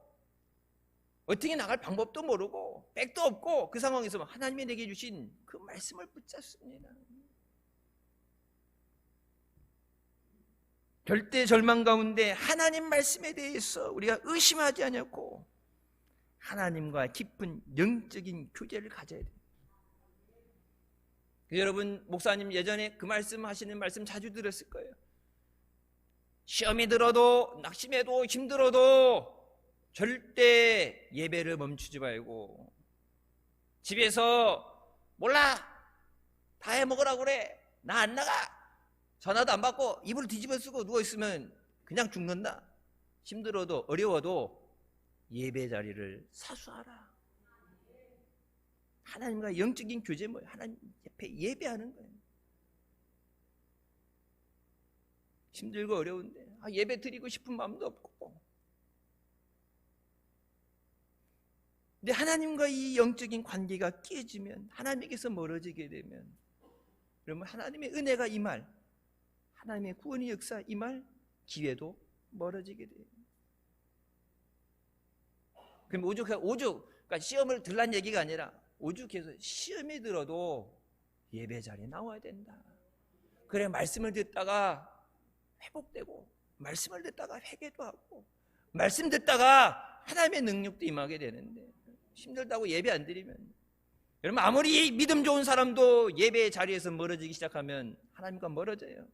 어떻게 나갈 방법도 모르고 백도 없고 그 상황에서 하나님이 내게 주신 그 말씀을 붙잡습니다. 절대 절망 가운데 하나님 말씀에 대해서 우리가 의심하지 않았고 하나님과 깊은 영적인 교제를 가져야 돼요. 여러분, 목사님 예전에 그 말씀 하시는 말씀 자주 들었을 거예요. 시험이 들어도 낙심해도 힘들어도 절대 예배를 멈추지 말고 집에서 몰라 다 해먹으라고 그래 나 안 나가 전화도 안 받고 이불을 뒤집어 쓰고 누워있으면 그냥 죽는다. 힘들어도 어려워도 예배 자리를 사수하라. 하나님과 영적인 교제 뭐예요? 하나님 옆에 예배하는 거예요. 힘들고 어려운데 예배 드리고 싶은 마음도 없고, 근데 하나님과 이 영적인 관계가 깨지면 하나님에게서 멀어지게 되면 그러면 하나님의 은혜가 임할, 하나님의 구원의 역사 임할 기회도 멀어지게 돼요. 그럼 그러니까 시험을 들란 얘기가 아니라 오죽해서 시험이 들어도 예배 자리에 나와야 된다. 그래 말씀을 듣다가 회복되고 말씀을 듣다가 회개도 하고 말씀 듣다가 하나님의 능력도 임하게 되는데 힘들다고 예배 안 드리면, 여러분 아무리 믿음 좋은 사람도 예배 자리에서 멀어지기 시작하면 하나님과 멀어져요.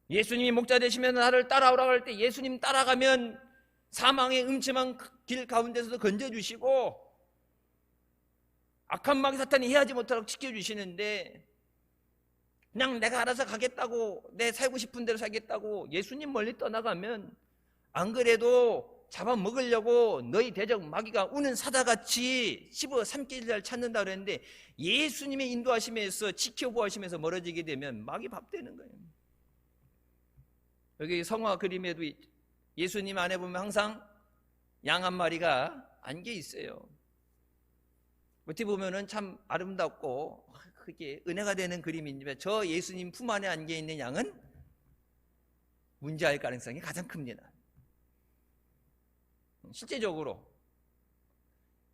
예수님이 목자 되시면 나를 따라오라고 할 때 예수님 따라가면 사망의 음침한 길 가운데서도 건져주시고 악한 마귀 사탄이 해하지 못하도록 지켜주시는데, 그냥 내가 알아서 가겠다고 내 살고 싶은 대로 살겠다고 예수님 멀리 떠나가면 안 그래도 잡아먹으려고 너희 대적 마귀가 우는 사자같이 씹어 삼킬 자를 찾는다 그랬는데 예수님의 인도하심에서 지켜보하심에서 멀어지게 되면 마귀 밥 되는 거예요. 여기 성화 그림에도 예수님 안에 보면 항상 양 한 마리가 안겨 있어요. 어떻게 보면은 참 아름답고 그게 은혜가 되는 그림인데 저 예수님 품 안에 안겨 있는 양은 문제할 가능성이 가장 큽니다. 실제적으로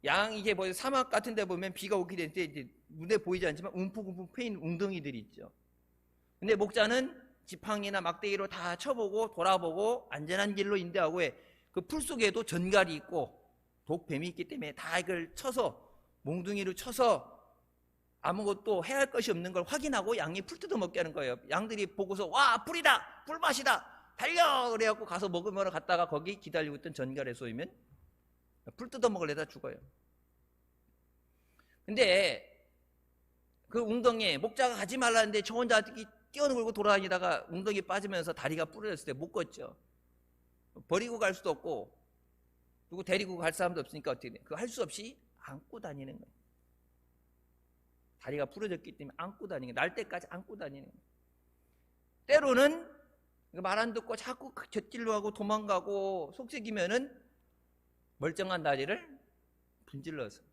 양 이게 뭐 사막 같은 데 보면 비가 오게 될 때 이제 눈에 보이지 않지만 움푹움푹 패인 웅덩이들이 있죠. 근데 목자는 지팡이나 막대기로 다 쳐보고 돌아보고 안전한 길로 인도하고 그 풀 속에도 전갈이 있고 독뱀이 있기 때문에 다 이걸 쳐서 몽둥이로 쳐서 아무것도 해야 할 것이 없는 걸 확인하고 양이 풀 뜯어먹게 하는 거예요. 양들이 보고서 와 풀이다 풀맛이다 달려 그래갖고 가서 먹으러 갔다가 거기 기다리고 있던 전갈에 쏘이면 풀 뜯어먹으려다 죽어요. 근데 그 웅덩이에 목자가 가지 말라는데 저 혼자 뛰어놀고 돌아다니다가 웅덩이 빠지면서 다리가 부러졌을 때 못 걷죠. 버리고 갈 수도 없고 누구 데리고 갈 사람도 없으니까 어떻게 돼? 그거 할 수 없이 안고 다니는 거예요. 다리가 부러졌기 때문에 안고 다니는 거예요. 날 때까지 안고 다니는 거예요. 때로는 말 안 듣고 자꾸 곁길로 가고 도망가고 속색이면은 멀쩡한 다리를 분질러서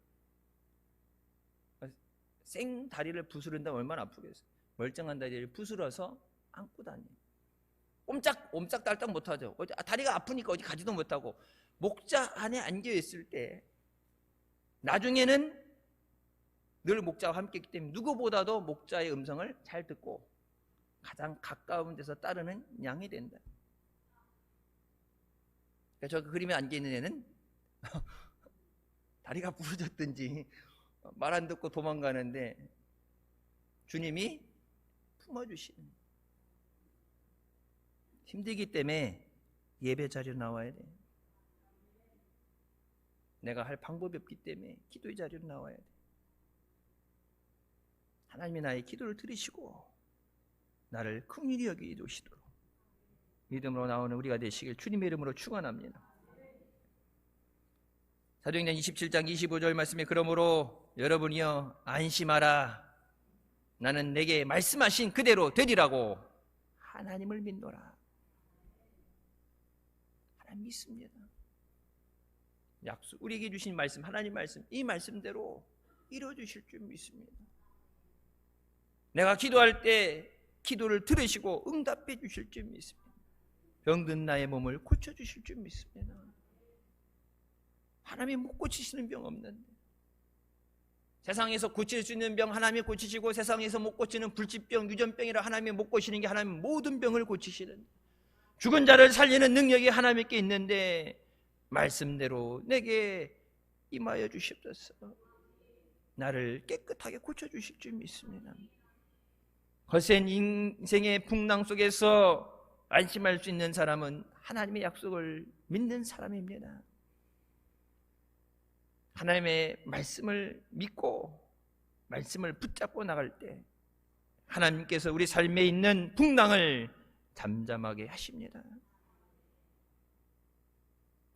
생 다리를 부스른다면 얼마나 아프겠어요. 멀쩡한 다리를 부스러서 안고 다녀요. 옴짝달싹 못하죠. 다리가 아프니까 어디 가지도 못하고 목자 안에 안겨있을 때 나중에는 늘 목자와 함께 있기 때문에 누구보다도 목자의 음성을 잘 듣고 가장 가까운 데서 따르는 양이 된다. 그러니까 저 그림에 안겨있는 애는 다리가 부러졌든지 말 안 듣고 도망가는데 주님이 품어주시는, 힘들기 때문에 예배 자리로 나와야 돼. 내가 할 방법이 없기 때문에 기도의 자리로 나와야 돼. 하나님이 나의 기도를 들으시고 나를 긍휼히 여기시도록 믿음으로 나오는 우리가 되시길 주님의 이름으로 축원합니다. 사도행전 27장 25절 말씀에 그러므로 여러분이여 안심하라. 나는 내게 말씀하신 그대로 되리라고 하나님을 믿노라. 하나님 믿습니다. 약속, 우리에게 주신 말씀, 하나님 말씀, 이 말씀대로 이루어주실 줄 믿습니다. 내가 기도할 때 기도를 들으시고 응답해 주실 줄 믿습니다. 병든 나의 몸을 고쳐주실 줄 믿습니다. 하나님이 못 고치시는 병 없는데, 세상에서 고칠 수 있는 병 하나님이 고치시고 세상에서 못 고치는 불치병, 유전병이라 하나님이 못 고치는 게 하나님 모든 병을 고치시는, 죽은 자를 살리는 능력이 하나님께 있는데 말씀대로 내게 임하여 주시옵소서. 나를 깨끗하게 고쳐주실 줄 믿습니다. 거센 인생의 풍랑 속에서 안심할 수 있는 사람은 하나님의 약속을 믿는 사람입니다. 하나님의 말씀을 믿고 말씀을 붙잡고 나갈 때 하나님께서 우리 삶에 있는 풍랑을 잠잠하게 하십니다.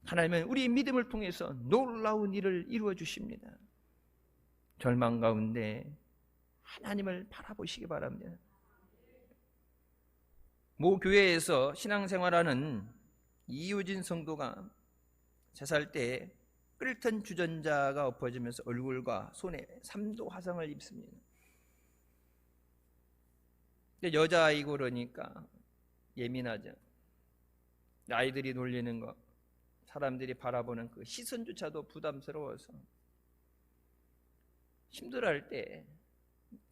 하나님은 우리 믿음을 통해서 놀라운 일을 이루어 주십니다. 절망 가운데 하나님을 바라보시기 바랍니다. 모 교회에서 신앙생활하는 이유진 성도가 제살 때 끓던 주전자가 엎어지면서 얼굴과 손에 3도 화상을 입습니다. 근데 여자아이고 그러니까 예민하죠. 아이들이 놀리는 거, 사람들이 바라보는 그 시선조차도 부담스러워서 힘들어할 때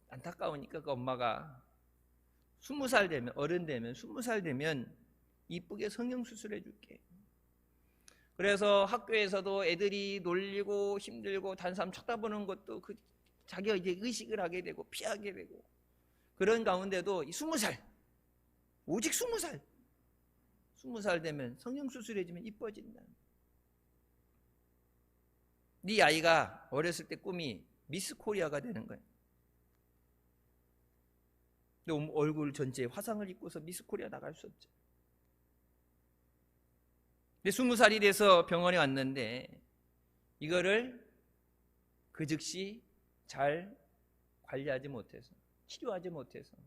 안타까우니까 그 엄마가 20살 되면, 어른 되면 20살 되면 이쁘게 성형수술해 줄게. 그래서 학교에서도 애들이 놀리고 힘들고 다른 사람 쳐다보는 것도 그 자기가 이제 의식을 하게 되고 피하게 되고, 그런 가운데도 20살, 오직 20살 되면 성형수술해주면 이뻐진다. 네 아이가 어렸을 때 꿈이 미스 코리아가 되는 거예요. 근데 얼굴 전체에 화상을 입고서 미스 코리아 나갈 수 없죠. 근데 20살이 돼서 병원에 왔는데 이거를 그 즉시 잘 관리하지 못해서, 치료하지 못해서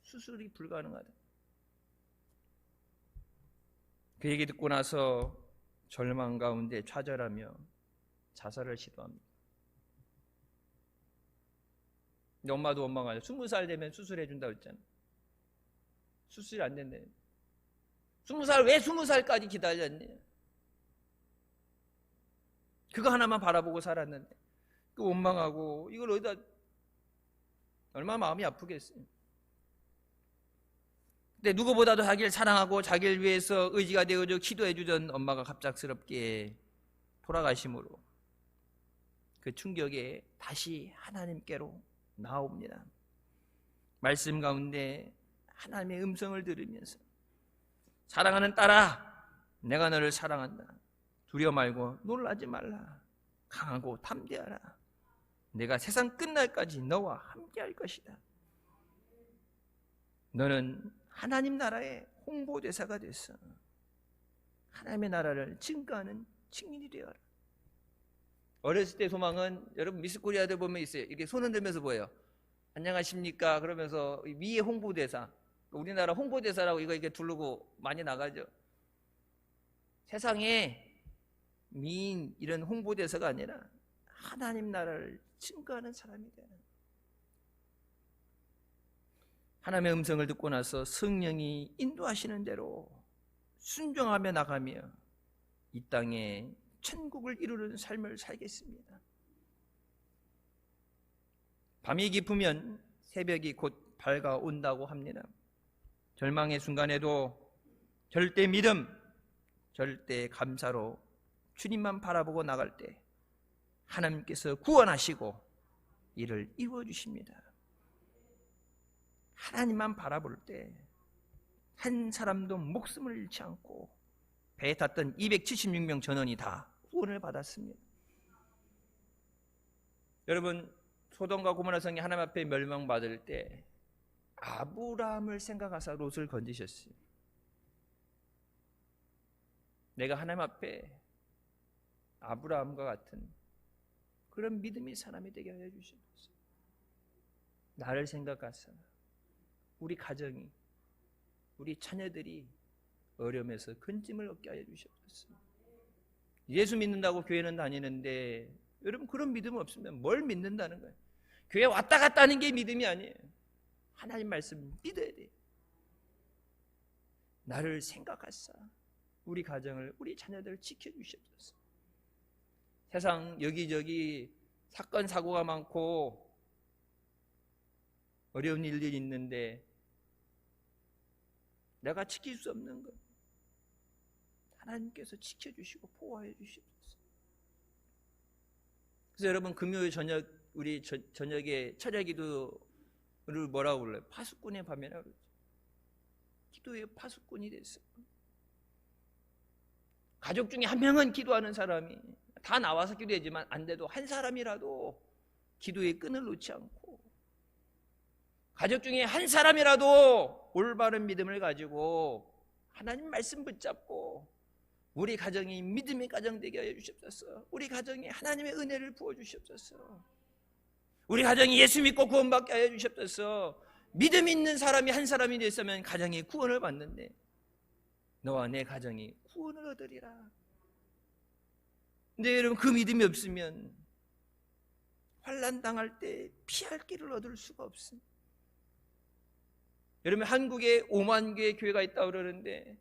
수술이 불가능하다. 그 얘기 듣고 나서 절망 가운데 좌절하며 자살을 시도합니다. 근데 엄마도 원망하죠. 20살 되면 수술해 준다고 했잖아. 수술이 안 된대. 20살, 왜 20살까지 기다렸니? 그거 하나만 바라보고 살았는데 그 원망하고 이걸 어디다, 얼마나 마음이 아프겠어요. 근데 누구보다도 자기를 사랑하고 자기를 위해서 의지가 되어줘 기도해 주던 엄마가 갑작스럽게 돌아가심으로 그 충격에 다시 하나님께로 나옵니다. 말씀 가운데 하나님의 음성을 들으면서 사랑하는 딸아, 내가 너를 사랑한다. 두려워 말고 놀라지 말라. 강하고 담대하라. 내가 세상 끝날까지 너와 함께할 것이다. 너는 하나님 나라의 홍보대사가 됐어. 하나님의 나라를 증거하는 증인이 되어라. 어렸을 때 소망은, 여러분 미스코리아들 보면 있어요. 이렇게 손 흔들면서 보여요. 안녕하십니까 그러면서 위에 홍보대사, 우리나라 홍보대사라고 이거 이렇게 두르고 많이 나가죠. 세상에 미인 이런 홍보대사가 아니라 하나님 나라를 증거하는 사람이 되는, 하나님의 음성을 듣고 나서 성령이 인도하시는 대로 순종하며 나가며 이 땅에 천국을 이루는 삶을 살겠습니다. 밤이 깊으면 새벽이 곧 밝아온다고 합니다. 절망의 순간에도 절대 믿음, 절대 감사로 주님만 바라보고 나갈 때 하나님께서 구원하시고 이를 이루어 주십니다. 하나님만 바라볼 때 한 사람도 목숨을 잃지 않고 배에 탔던 276명 전원이 다 구원을 받았습니다. 여러분, 소돔과 고모라 성이 하나님 앞에 멸망받을 때 아브라함을 생각하사 롯을 건지셨어요. 내가 하나님 앞에 아브라함과 같은 그런 믿음의 사람이 되게 하여 주시옵소서. 나를 생각하사 우리 가정이, 우리 자녀들이 어려움에서 건짐을 얻게 하여 주시옵소서. 예수 믿는다고 교회는 다니는데 여러분 그런 믿음 없으면 뭘 믿는다는 거예요? 교회 왔다 갔다 하는 게 믿음이 아니에요. 하나님 말씀 믿어야 돼요. 나를 생각하사 우리 가정을, 우리 자녀들을 지켜주시옵소서. 세상 여기저기 사건 사고가 많고 어려운 일들이 있는데 내가 지킬 수 없는 것 하나님께서 지켜주시고 보호해 주시옵소서. 그래서 여러분 금요일 저녁 우리 저녁에 철야 기도를 뭐라고 불러요? 파수꾼의 밤이라고 그러죠. 기도의 파수꾼이 됐어요. 가족 중에 한 명은 기도하는 사람이 다 나와서 기도하지만 안 돼도 한 사람이라도 기도의 끈을 놓지 않고 가족 중에 한 사람이라도 올바른 믿음을 가지고 하나님 말씀 붙잡고 우리 가정이 믿음의 가정 되게 하여 주시옵소서. 우리 가정에 하나님의 은혜를 부어 주시옵소서. 우리 가정이 예수 믿고 구원받게 하여 주시옵소서. 믿음 있는 사람이 한 사람이 됐으면 가정이 구원을 받는데 너와 내 가정이 구원을 얻으리라. 근데 여러분 그 믿음이 없으면 환난 당할 때 피할 길을 얻을 수가 없습니다. 여러분 한국에 5만 개의 교회가 있다고 그러는데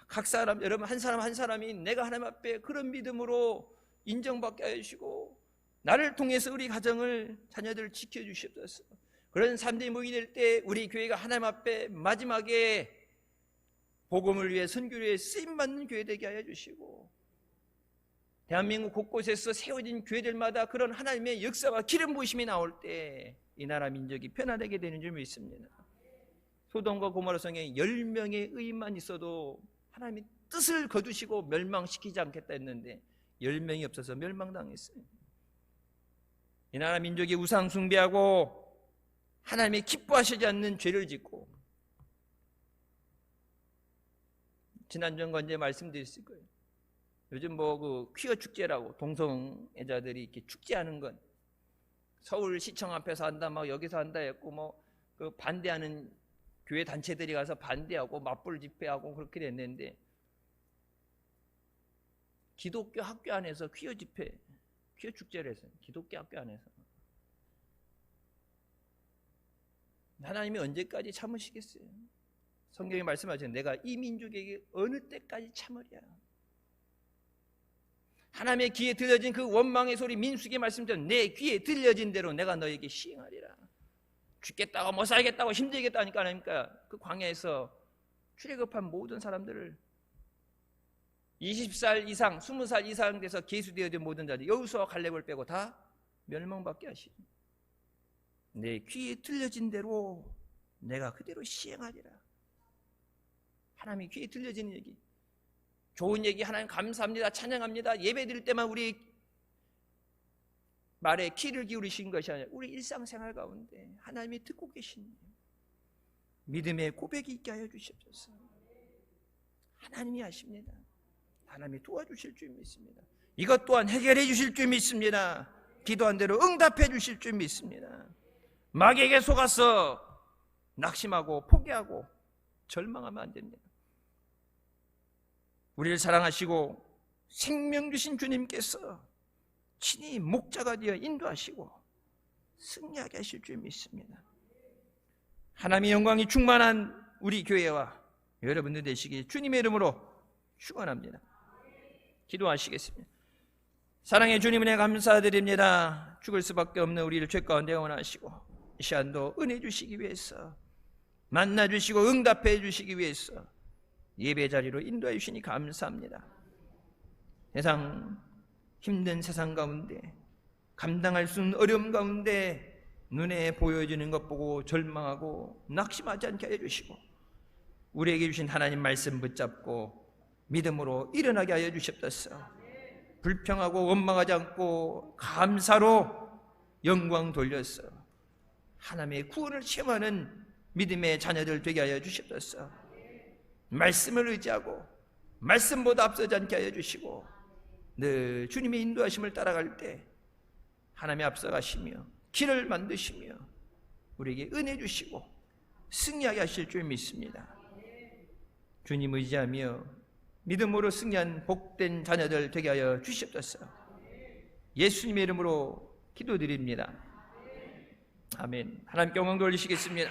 각 사람, 여러분 한 사람 한 사람이 내가 하나님 앞에 그런 믿음으로 인정받게 하시고 나를 통해서 우리 가정을, 자녀들을 지켜주시옵소서. 그런 사람들이 모이게 될 때 우리 교회가 하나님 앞에 마지막에 복음을 위해, 선교를 위해 쓰임받는 교회 되게 하여 주시고 대한민국 곳곳에서 세워진 교회들마다 그런 하나님의 역사와 기름 부으심이 나올 때 이 나라 민족이 변화되게 되는 줄 믿습니다. 소돔과 고모라 성에 10명의 의인만 있어도 하나님이 뜻을 거두시고 멸망시키지 않겠다 했는데 10명이 없어서 멸망당했어요. 이 나라 민족이 우상 숭배하고 하나님이 기뻐하시지 않는 죄를 짓고 지난주에 이제 말씀드렸을 거예요. 요즘 그 퀴어 축제라고 동성애자들이 이렇게 축제하는 건 서울시청 앞에서 한다, 막 여기서 한다 했고 그 반대하는 교회 단체들이 가서 반대하고 맞불 집회하고 그렇게 됐는데 기독교 학교 안에서 퀴어 집회, 퀴어 축제를 했어요. 기독교 학교 안에서. 하나님이 언제까지 참으시겠어요? 성경이 말씀하시는 내가 이 민족에게 어느 때까지 참으랴. 하나님의 귀에 들려진 그 원망의 소리, 민수기 말씀처럼 내 귀에 들려진 대로 내가 너에게 시행하리라. 죽겠다고 못 살겠다고 힘들겠다 하니까 하나님까 그 광야에서 출애굽한 모든 사람들을 20살 이상, 20살 이상 돼서 계수되어진 모든 자들 여호수아와 갈렙을 빼고 다 멸망받게 하시니 내 귀에 들려진 대로 내가 그대로 시행하리라. 하나님이 귀에 들려지는 얘기, 좋은 얘기 하나님 감사합니다, 찬양합니다, 예배 드릴 때만 우리 말에 귀를 기울이신 것이 아니라 우리 일상생활 가운데 하나님이 듣고 계신 믿음의 고백이 있게 하여 주시옵소서. 하나님이 아십니다. 하나님이 도와주실 줄 믿습니다. 이것 또한 해결해 주실 줄 믿습니다. 기도한 대로 응답해 주실 줄 믿습니다. 마귀에게 속아서 낙심하고 포기하고 절망하면 안 됩니다. 우리를 사랑하시고 생명 주신 주님께서 친히 목자가 되어 인도하시고 승리하게 하실 줄 믿습니다. 하나님의 영광이 충만한 우리 교회와 여러분들 되시길 주님의 이름으로 축원합니다. 기도하시겠습니다. 사랑의 주님 은혜 감사드립니다. 죽을 수밖에 없는 우리를 죄 가운데 원하시고 이 시간도 은혜 주시기 위해서 만나 주시고 응답해 주시기 위해서 예배 자리로 인도해 주시니 감사합니다. 세상 힘든 세상 가운데 감당할 수 없는 어려움 가운데 눈에 보여지는 것 보고 절망하고 낙심하지 않게 해주시고 우리에게 주신 하나님 말씀 붙잡고 믿음으로 일어나게 하여 주시옵소서. 불평하고 원망하지 않고 감사로 영광 돌려서 하나님의 구원을 체험하는 믿음의 자녀들 되게 하여 주시옵소서. 말씀을 의지하고 말씀보다 앞서지 않게 하여 주시고 늘 주님의 인도하심을 따라갈 때 하나님이 앞서가시며 길을 만드시며 우리에게 은혜 주시고 승리하게 하실 줄 믿습니다. 주님 의지하며 믿음으로 승리한 복된 자녀들 되게 하여 주시옵소서. 예수님의 이름으로 기도드립니다. 아멘. 하나님께 영광 돌리시겠습니다.